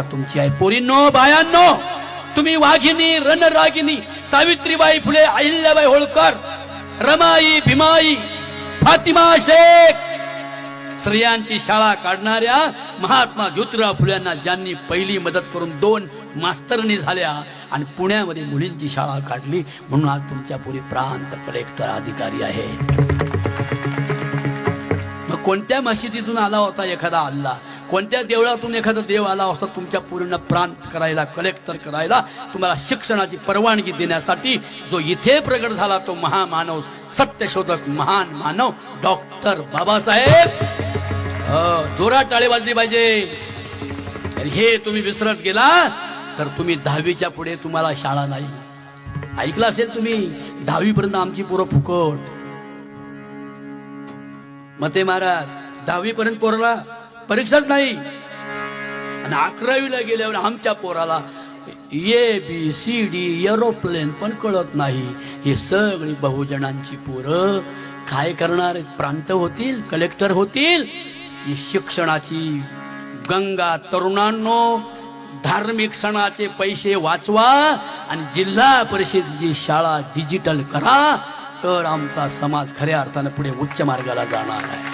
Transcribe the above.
तुमची आहे. पोरींनो, बायांनो, तुम्ही वाघिनी, रणरागिनी, सावित्रीबाई फुले, अहिल्याबाई होळकर, रमाई, भीमाई, फातिमा शेख, स्त्रियांची शाळा काढणाऱ्या महात्मा ज्योतिराव फुल्यांना ज्यांनी पहिली मदत करून 2 मास्तरनी झाल्या आणि पुण्यामध्ये मुलींची शाळा काढली, म्हणून आज तुमच्या पुरी प्रांत कलेक्टर अधिकारी आहे. मग कोणत्या मशिदीतून आला होता एखादा अल्लाह, कोणत्या देवळातून एखादा देव आला होता तुमच्या पूर्ण प्रांत करायला, कलेक्टर करायला, तुम्हाला शिक्षणाची परवानगी देण्यासाठी? जो इथे प्रगट झाला तो महामानव, सत्यशोधक, महान मानव डॉक्टर बाबासाहेब. जोरात टाळी वाजली पाहिजे. हे तुम्ही विसरत गेला तर तुम्ही 10वीच्या पुढे तुम्हाला शाळा नाही. ऐकलं असेल तुम्ही, 10वी पर्यंत आमची पोरं फुकट. मते महाराज, 10वी पर्यंत पोराला परीक्षाच नाही, आणि 11वीला गेल्यावर आमच्या पोराला ABCD एरोप्लेन पण कळत नाही. हे सगळी बहुजनांची पोरं काय करणार? प्रांत होतील, कलेक्टर होतील. ही शिक्षणाची गंगा. तरुणांनो, धार्मिक सणाचे पैसे वाचवा आणि जिल्हा परिषदेची शाळा डिजिटल करा, तर आमचा समाज खऱ्या अर्थानं पुढे उच्च मार्गाला जाणार आहे.